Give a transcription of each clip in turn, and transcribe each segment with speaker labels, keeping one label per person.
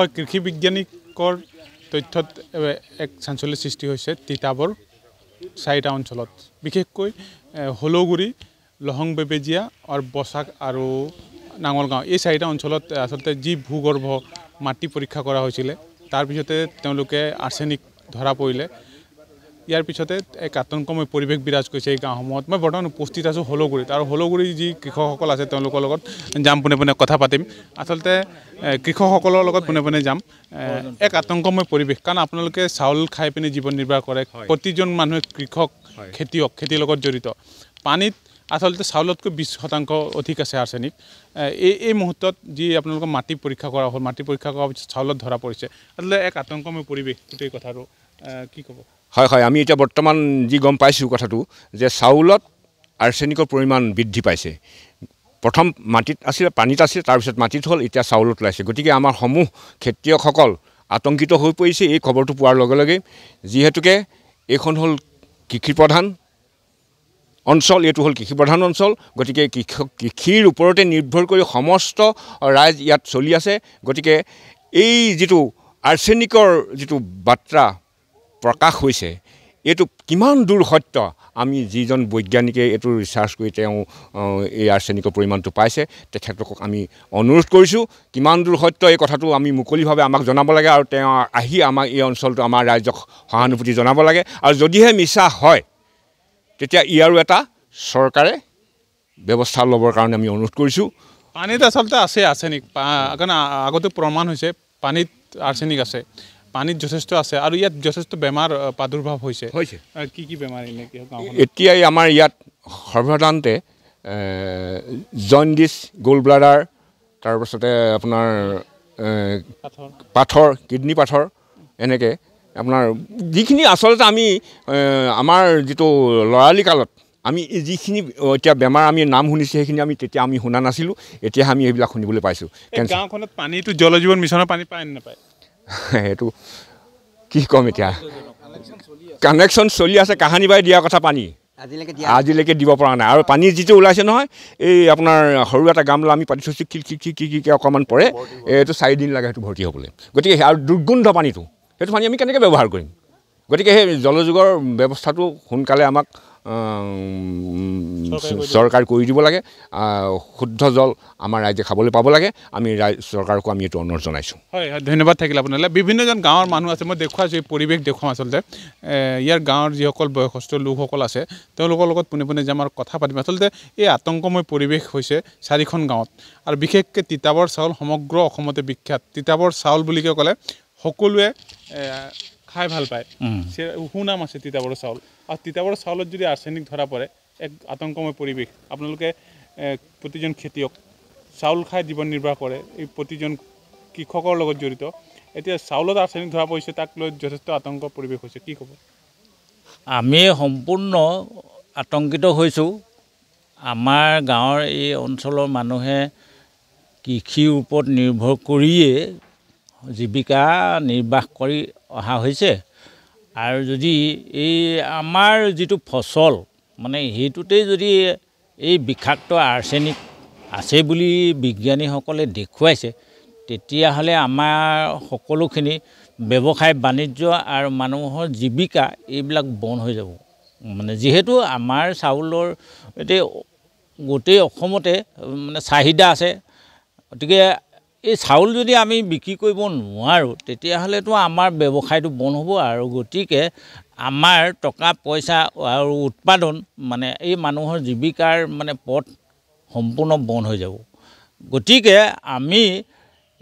Speaker 1: হয় কৃষি বিজ্ঞানিকৰ তথ্যত এক চাঞ্চল্যৰ সৃষ্টি হৈছে তিতাবৰ 4টা অঞ্চলত বিশেষকৈ হলগুৰি লহং বেবেজিয়া আৰু বসাক আৰু নাঙলগাঁও এই 4টা অঞ্চলত আসলতে যি ভূগৰ্ভ মাটি পৰীক্ষা কৰা হৈছিল তাৰ পিছতে তেওঁলোকে আৰ্ছেনিক ধৰা পৰিলে ইয়াৰ পিছতে এক আতংকময় পৰিৱেশ বিৰাজ কৰিছে এই গাঁওসমূহত মই বৰ্তমান উপস্থিত আছোঁ হলগুৰিত আৰু হলগুৰি যি কৃষকসকল আছে তেওঁলোকৰ লগত যাম পোনে পোনে কথা পাতিম আসলতে কৃষকসকলৰ লগত পোনে পোনে যাম এক আতংকময় পৰিৱেশ কাৰণ আপোনালোকে চাউল খাই পিনে জীৱন নিৰ্বাহ কৰে প্ৰতিজন মানুহে কৃষক খেতিৰ লগত জড়িত পানীত আসলতে চাউলতকৈ 20% অধিক আছে আৰ্ছেনিক এই মুহূৰ্তত যি আপোনালোকৰ মাটি পৰীক্ষা কৰা হ'ল মাটি পৰীক্ষা কৰাৰ পিছত চাউলত ধৰা পৰিছে আসলতে এক আতংকময় পৰিৱেশ গোটেই কথাটো কি ক'ব
Speaker 2: হয় হয় আমি এতিয়া বৰ্তমান যি গম পাইছোঁ কথাটো যে চাউলত আৰ্ছেনিকৰ পৰিমাণ বৃদ্ধি পাইছে প্ৰথম মাটিত আছিল পানীত আছিল তাৰপিছত মাটিত হ'ল এতিয়া চাউলত ওলাইছে গতিকে আমাৰ সমূহ খেতিয়কসকল আতংকিত হৈ পৰিছে এই খবৰটো পোৱাৰ লগে লগে যিহেতুকে এইখন হ'ল কৃষি প্ৰধান অঞ্চল এইটো হ'ল কৃষি প্ৰধান অঞ্চল গতিকে কৃষিৰ ওপৰতে নিৰ্ভৰ কৰি সমস্ত ৰাইজ ইয়াত চলি আছে গতিকে এই যিটো আৰ্ছেনিকৰ যিটো বাৰ্তা প্ৰকাশ হৈছে এইটো কিমান দূৰ সত্য আমি যিজন বৈজ্ঞানিকে এইটো ৰিচাৰ্চ কৰি তেওঁ এই আৰ্ছেনিকৰ পৰিমাণটো পাইছে তেখেতক আমি অনুৰোধ কৰিছোঁ কিমান দূৰ সত্য এই কথাটো আমি মুকলিভাৱে আমাক জনাব লাগে আৰু তেওঁ আহি আমাক এই অঞ্চলটো আমাৰ ৰাইজক সহানুভূতি জনাব লাগে আৰু যদিহে মিছা হয় তেতিয়া ইয়াৰো এটা চৰকাৰে ব্যৱস্থা ল'বৰ কাৰণে আমি অনুৰোধ কৰিছোঁ
Speaker 1: পানীত আসলতে আছে আৰ্ছেনিক কাৰণ আগতে প্ৰমাণ হৈছে পানীত আৰ্ছেনিক আছে পানীত যথেষ্ট আছে আৰু ইয়াত যথেষ্ট বেমাৰ প্ৰাদুৰ্ভাৱ হৈছে কি বেমাৰ
Speaker 2: এতিয়াই আমাৰ ইয়াত সৰ্বসাধাৰণতে জণ্ডিছ গ'ল্ড ব্লাডাৰ তাৰপাছতে আপোনাৰ পাথৰ কিডনী পাথৰ এনেকৈ আপোনাৰ যিখিনি আচলতে আমি আমাৰ যিটো লৰালি কালত আমি যিখিনি এতিয়া বেমাৰ আমি নাম শুনিছোঁ সেইখিনি আমি তেতিয়া আমি শুনা নাছিলোঁ এতিয়া আমি এইবিলাক শুনিবলৈ পাইছোঁ
Speaker 1: গাঁওখনত পানীটো জল জীৱন মিছনৰ পানী পায় নাপায়
Speaker 2: সেইটো কি ক'ম এতিয়া কানেকশ্যন চলি আছে কাহানি বাই দিয়া কথা পানী আজিলৈকে দিব পৰা নাই আৰু পানী যিটো ওলাইছে নহয় এই আপোনাৰ সৰু এটা গামলা আমি পাতি থৈছোঁ কি অকণমান পৰে এইটো 4 দিন লাগে সেইটো ভৰ্তি হ'বলৈ গতিকে আৰু দুৰ্গন্ধ পানীটো সেইটো পানী আমি কেনেকৈ ব্যৱহাৰ কৰিম গতিকে সেই জলযোগৰ ব্যৱস্থাটো সোনকালে আমাক চৰকাৰ কৰি দিব লাগে শুদ্ধ জল আমাৰ ৰাইজে খাবলৈ পাব লাগে আমি চৰকাৰকো আমি এইটো অনুৰোধ জনাইছোঁ
Speaker 1: হয় ধন্যবাদ থাকিল আপোনালৈ বিভিন্নজন গাঁৱৰ মানুহ আছে মই দেখুৱাইছোঁ এই পৰিৱেশ দেখুৱাওঁ আচলতে ইয়াৰ গাঁৱৰ যিসকল বয়সস্থ লোকসকল আছে তেওঁলোকৰ লগত পোনে পোনে যাম আৰু কথা পাতিম আচলতে এই আতংকময় পৰিৱেশ হৈছে 4খন গাঁৱত আৰু বিশেষকৈ তিতাবৰ চাউল সমগ্ৰ অসমতে বিখ্যাত তিতাবৰ চাউল বুলি ক'লে সকলোৱে খাই ভাল পায় সুনাম আছে তিতাবৰৰ চাউল আৰু তিতাবৰৰ চাউলত যদি আৰ্ছেনিক ধৰা পৰে এক আতংকময় পৰিৱেশ আপোনালোকে প্ৰতিজন খেতিয়ক চাউল খাই জীৱন নিৰ্বাহ কৰে এই প্ৰতিজন কৃষকৰ লগত জড়িত এতিয়া চাউলত আৰ্ছেনিক ধৰা পৰিছে তাক লৈ যথেষ্ট আতংক পৰিৱেশ হৈছে কি ক'ব
Speaker 3: আমি সম্পূৰ্ণ আতংকিত হৈছোঁ আমাৰ গাঁৱৰ এই অঞ্চলৰ মানুহে কৃষিৰ ওপৰত নিৰ্ভৰ কৰিয়ে জীৱিকা নিৰ্বাহ কৰি অহা হৈছে আৰু যদি এই আমাৰ যিটো ফচল মানে সেইটোতেই যদি এই বিষাক্ত আৰ্ছেনিক আছে বুলি বিজ্ঞানীসকলে দেখুৱাইছে তেতিয়াহ'লে আমাৰ সকলোখিনি ব্যৱসায় বাণিজ্য আৰু মানুহৰ জীৱিকা এইবিলাক বন্ধ হৈ যাব মানে যিহেতু আমাৰ চাউলৰ এতিয়া গোটেই অসমতে মানে চাহিদা আছে গতিকে এই চাউল যদি আমি বিক্ৰী কৰিব নোৱাৰোঁ তেতিয়াহ'লেতো আমাৰ ব্যৱসায়টো বন্ধ হ'ব আৰু গতিকে আমাৰ টকা পইচা আৰু উৎপাদন মানে এই মানুহৰ জীৱিকাৰ মানে পথ সম্পূৰ্ণ বন্ধ হৈ যাব গতিকে আমি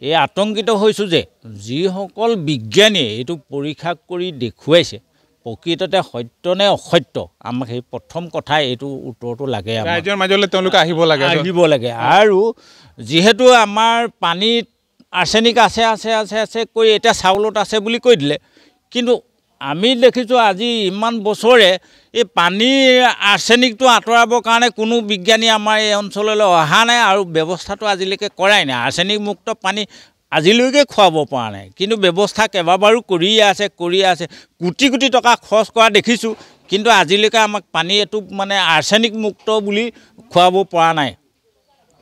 Speaker 3: এই আতংকিত হৈছোঁ যে যিসকল বিজ্ঞানীয়ে এইটো পৰীক্ষা কৰি দেখুৱাইছে প্ৰকৃততে সত্য নে অসত্য আমাক সেই প্ৰথম কথা এইটো উত্তৰটো লাগে
Speaker 1: ৰাইজৰ মাজলৈ তেওঁলোকে আহিব লাগে
Speaker 3: আৰু যিহেতু আমাৰ পানীত আৰ্ছেনিক আছে কৈ এতিয়া চাউলত আছে বুলি কৈ দিলে কিন্তু আমি দেখিছোঁ আজি ইমান বছৰে এই পানীৰ আৰ্ছেনিকটো আঁতৰাবৰ কাৰণে কোনো বিজ্ঞানী আমাৰ এই অঞ্চললৈ অহা নাই আৰু ব্যৱস্থাটো আজিলৈকে কৰাই নাই আৰ্ছেনিক মুক্ত পানী আজিলৈকে খুৱাব পৰা নাই কিন্তু ব্যৱস্থা কেইবাবাৰো কৰি আছে কোটি টকা খৰচ কৰা দেখিছোঁ কিন্তু আজিলৈকে আমাক পানী এইটো মানে আৰ্ছেনিক মুক্ত বুলি খুৱাব পৰা নাই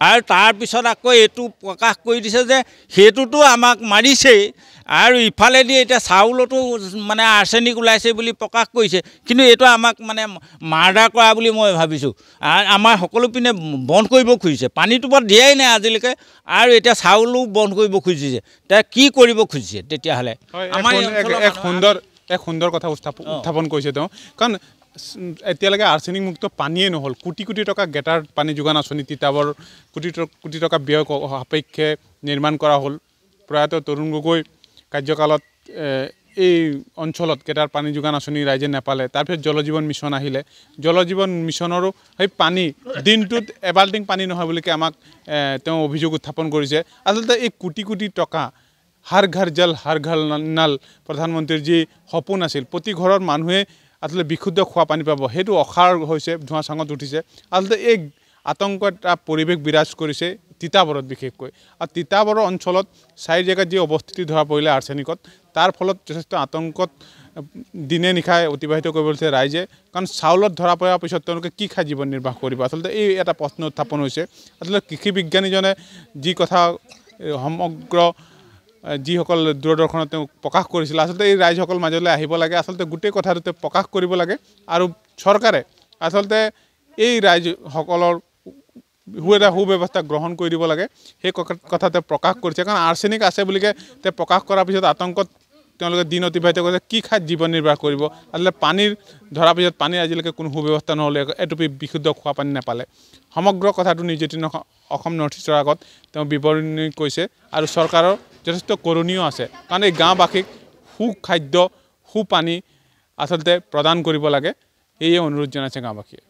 Speaker 3: আৰু তাৰপিছত আকৌ এইটো প্ৰকাশ কৰি দিছে যে সেইটোতো আমাক মাৰিছেই আৰু ইফালেদি এতিয়া চাউলতো মানে আৰ্ছেনিক ওলাইছে বুলি প্ৰকাশ কৰিছে কিন্তু এইটো আমাক মানে মাৰ্ডাৰ কৰা বুলি মই ভাবিছোঁ আমাৰ সকলো পিনে বন্ধ কৰিব খুজিছে পানীটো বৰ দিয়াই নাই আজিলৈকে আৰু এতিয়া চাউলো বন্ধ কৰিব খুজিছে এতিয়া কি কৰিব খুজিছে তেতিয়াহ'লে আমাৰ
Speaker 1: এক সুন্দৰ কথা উত্থাপন কৰিছে তেওঁ কাৰণ এতিয়ালৈকে আৰ্ছেনিক মুক্ত পানীয়ে নহ'ল কোটি কোটি টকা গেটাৰ পানী যোগান আঁচনি তিতাবৰ কোটি টকা ব্যয় সাপেক্ষে নিৰ্মাণ কৰা হ'ল প্ৰয়াত তৰুণ গগৈ কাৰ্যকালত এই অঞ্চলত গেটাৰ পানী যোগান আঁচনি ৰাইজে নাপালে তাৰপিছত জল জীৱন মিছন আহিলে জল জীৱন মিছনৰো সেই পানী দিনটোত এবাল্টিং পানী নহয় বুলিকে আমাক তেওঁ অভিযোগ উত্থাপন কৰিছে আচলতে এই কোটি কোটি টকা হৰ ঘৰ জল হৰ ঘৰ নল প্ৰধানমন্ত্ৰীৰ যি সপোন আছিল প্ৰতি ঘৰৰ মানুহে আচলতে বিশুদ্ধ খোৱা পানী পাব সেইটো অসাৰ হৈছে ধোঁৱা চাঙত উঠিছে আচলতে এই আতংক এটা পৰিৱেশ বিৰাজ কৰিছে তিতাবৰত বিশেষকৈ আৰু তিতাবৰ অঞ্চলত 4 জেগাত যি অৱস্থিতি ধৰা পৰিলে আৰ্ছেনিকত তাৰ ফলত যথেষ্ট আতংকত দিনে নিশাই অতিবাহিত কৰিব লৈছে ৰাইজে কাৰণ চাউলত ধৰা পৰাৰ পিছত তেওঁলোকে কি খাই জীৱন নিৰ্বাহ কৰিব আচলতে এই এটা প্ৰশ্ন উত্থাপন হৈছে আচলতে কৃষি বিজ্ঞানীজনে যি কথা সমগ্ৰ যিসকল দূৰদৰ্শনত তেওঁ প্ৰকাশ কৰিছিল আচলতে এই ৰাইজসকল মাজলৈ আহিব লাগে আচলতে গোটেই কথাটোতে প্ৰকাশ কৰিব লাগে আৰু চৰকাৰে আচলতে এই ৰাইজসকলৰ সুব্যৱস্থা গ্ৰহণ কৰি দিব লাগে সেই কথাতে প্ৰকাশ কৰিছে কাৰণ আৰ্ছেনিক আছে বুলিকে তেওঁ প্ৰকাশ কৰাৰ পিছত আতংকত তেওঁলোকে দিন অতিবাহিত কৰিছে কি খাই জীৱন নিৰ্বাহ কৰিব আচলতে পানীৰ ধৰাৰ পিছত পানীৰ আজিলৈকে কোনো সুব্যৱস্থা নহ'লে এটুপি বিশুদ্ধ খোৱা পানী নাপালে সমগ্ৰ কথাটো নিৰ্যাতন অসম নৰ্থ ইষ্টৰ আগত তেওঁ বিৱৰণী কৰিছে আৰু চৰকাৰৰ যথেষ্ট কৰণীয় আছে কাৰণ এই গাঁওবাসীক সুখাদ্য সুপানী আচলতে প্ৰদান কৰিব লাগে এই অনুৰোধ জনাইছে গাঁওবাসীয়ে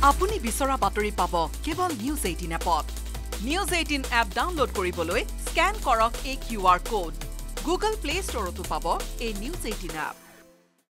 Speaker 4: আপুনি বিচৰা বাতৰি পাব কেৱল নিউজ 18 এপত নিউজ 18 এপ ডাউনলোড কৰিবলৈ স্ক্যান কৰক এই QR কোড গুগল প্লে ষ্টৰতো পাব এই নিউজ 18 এপ